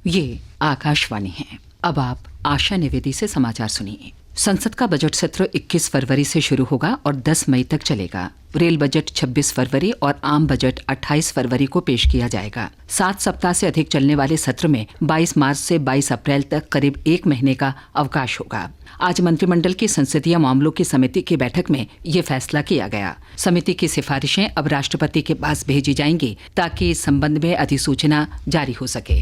ये आकाशवाणी है। अब आप आशा निवेदी से समाचार सुनिए। संसद का बजट सत्र 21 फरवरी से शुरू होगा और 10 मई तक चलेगा। रेल बजट 26 फरवरी और आम बजट 28 फरवरी को पेश किया जाएगा। 7 सप्ताह से अधिक चलने वाले सत्र में 22 मार्च से 22 अप्रैल तक करीब 1 महीने का अवकाश होगा। आज मंत्रिमंडल की संसदीय मामलों की समिति की बैठक में ये फैसला किया गया। समिति की सिफारिशें अब राष्ट्रपति के पास भेजी जाएंगी ताकि इस संबंध में अधिसूचना जारी हो सके।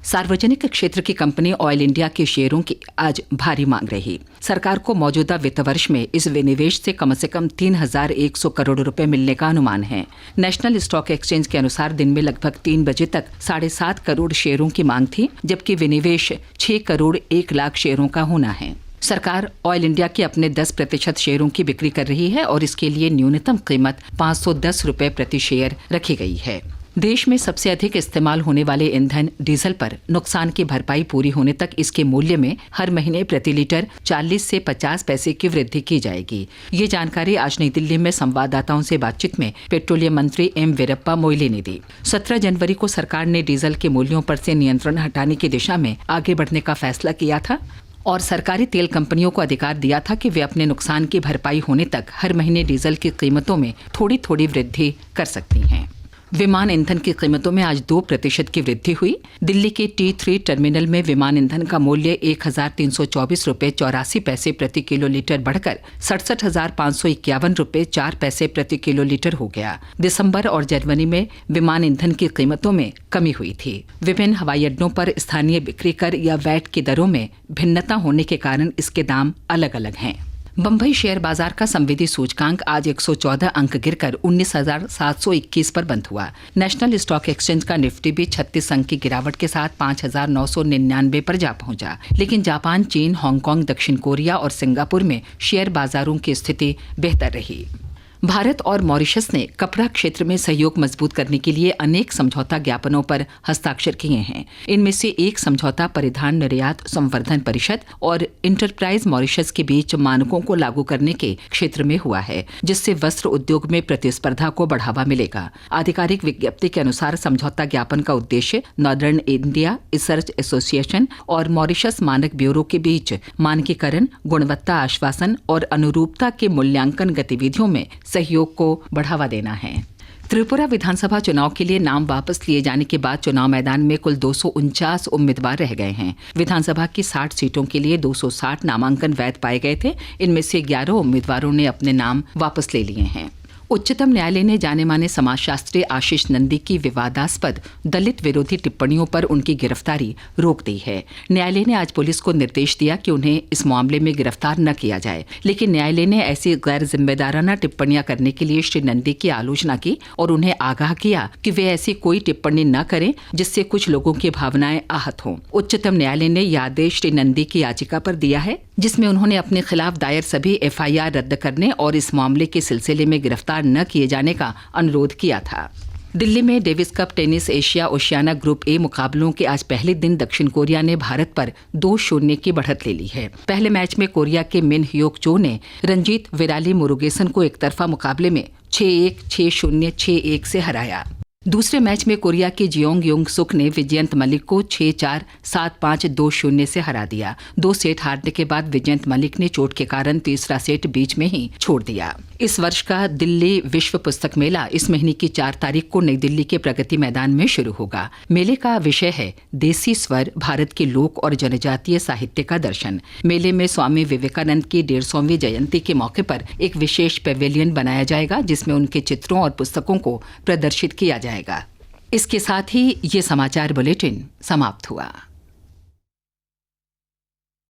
सार्वजनिक क्षेत्र की कंपनी ऑयल इंडिया के शेयरों की आज भारी मांग रही। सरकार को मौजूदा वित्त वर्ष में इस विनिवेश से कम 3,100 करोड़ रुपए मिलने का अनुमान है। नेशनल स्टॉक एक्सचेंज के अनुसार दिन में लगभग 3 बजे तक 7.5 करोड़ शेयरों की मांग थी, जबकि विनिवेश 6 करोड़ 1 लाख शेयरों का होना है। सरकार ऑयल इंडिया के अपने 10% शेयरों की बिक्री कर रही है और इसके लिए न्यूनतम कीमत 510 रुपए प्रति शेयर रखी गई है। देश में सबसे अधिक इस्तेमाल होने वाले ईंधन डीजल पर नुकसान की भरपाई पूरी होने तक इसके मूल्य में हर महीने प्रति लीटर 40 से 50 पैसे की वृद्धि की जाएगी। ये जानकारी आज नई दिल्ली में संवाददाताओं से बातचीत में पेट्रोलियम मंत्री एम वीरप्पा मोइली ने दी। 17 जनवरी को सरकार ने डीजल के मूल्यों पर से नियंत्रण हटाने की दिशा में आगे बढ़ने का फैसला किया था और सरकारी तेल कंपनियों को अधिकार दिया था कि वे अपने नुकसान की भरपाई होने तक हर महीने डीजल की कीमतों में थोड़ी थोड़ी वृद्धि कर सकती हैं। विमान ईंधन की कीमतों में आज 2% की वृद्धि हुई। दिल्ली के T3 टर्मिनल में विमान ईंधन का मूल्य 1,324 रुपये 84 पैसे प्रति किलो लीटर बढ़कर 67,551 रुपये 4 पैसे प्रति किलो लीटर हो गया। दिसंबर और जनवरी में विमान ईंधन की कीमतों में कमी हुई थी। विभिन्न हवाई अड्डों पर स्थानीय बिक्री कर या वैट की दरों में भिन्नता होने के कारण इसके दाम अलग अलग हैं। बंबई शेयर बाजार का संवेदी सूचकांक आज 114 अंक गिरकर 19,721 पर बंद हुआ। नेशनल स्टॉक एक्सचेंज का निफ्टी भी 36 अंक की गिरावट के साथ 5,999 पर जा पहुंचा। लेकिन जापान, चीन, हांगकांग, दक्षिण कोरिया और सिंगापुर में शेयर बाजारों की स्थिति बेहतर रही। भारत और मॉरिशस ने कपड़ा क्षेत्र में सहयोग मजबूत करने के लिए अनेक समझौता ज्ञापनों पर हस्ताक्षर किए हैं। इनमें से एक समझौता परिधान निर्यात संवर्धन परिषद और इंटरप्राइज मॉरिशस के बीच मानकों को लागू करने के क्षेत्र में हुआ है, जिससे वस्त्र उद्योग में प्रतिस्पर्धा को बढ़ावा मिलेगा। आधिकारिक विज्ञप्ति के अनुसार समझौता ज्ञापन का उद्देश्य नॉर्दर्न इंडिया रिसर्च एसोसिएशन और मॉरिशस मानक ब्यूरो के बीच मानकीकरण, गुणवत्ता आश्वासन और अनुरूपता के मूल्यांकन गतिविधियों में सहयोग को बढ़ावा देना है। त्रिपुरा विधानसभा चुनाव के लिए नाम वापस लिए जाने के बाद चुनाव मैदान में कुल 249 उम्मीदवार रह गए हैं। विधानसभा की 60 सीटों के लिए 260 नामांकन वैध पाए गए थे। इनमें से 11 उम्मीदवारों ने अपने नाम वापस ले लिए हैं। उच्चतम न्यायालय ने जाने माने समाजशास्त्री आशीष नंदी की विवादास्पद दलित विरोधी टिप्पणियों पर उनकी गिरफ्तारी रोक दी है। न्यायालय ने आज पुलिस को निर्देश दिया कि उन्हें इस मामले में गिरफ्तार न किया जाए, लेकिन न्यायालय ने ऐसी गैर जिम्मेदाराना टिप्पणियां करने के लिए श्री नंदी की आलोचना की और उन्हें आगाह किया कि वे ऐसी कोई टिप्पणी न करें जिससे कुछ लोगों की भावनाएं आहत हों। उच्चतम न्यायालय ने यह आदेश श्री नंदी की याचिका पर दिया है, जिसमें उन्होंने अपने खिलाफ दायर सभी FIR रद्द करने और इस मामले के सिलसिले में गिरफ्तार न किए जाने का अनुरोध किया था। दिल्ली में Davis cup tennis Asia Oceania group A मुकाबलों के आज पहले दिन दक्षिण कोरिया ने भारत पर 2-0 की बढ़त ले ली है। पहले मैच में कोरिया के मिन ह्योक चो ने रणजीत विराली मुरुगेसन को एक तरफा मुकाबले में 6-1, 6-0, 6-1 से हराया। दूसरे मैच में कोरिया के जियोंग योंग सुक ने विजयंत मलिक को 6-4, 7-5, 2-0 से हरा दिया। 2 सेट हारने के बाद विजयंत मलिक ने चोट के कारण तीसरा सेट बीच में ही छोड़ दिया। इस वर्ष का दिल्ली विश्व पुस्तक मेला इस महीने की 4 तारीख को नई दिल्ली के प्रगति मैदान में शुरू होगा। मेले का विषय है देसी स्वर, भारत के लोक और जनजातीय साहित्य का दर्शन। मेले में स्वामी विवेकानंद की 150वीं जयंती के मौके पर एक विशेष पेवेलियन बनाया जाएगा, जिसमें उनके चित्रों और पुस्तकों को प्रदर्शित किया जाएगा। इसके साथ ही ये समाचार बुलेटिन समाप्त हुआ।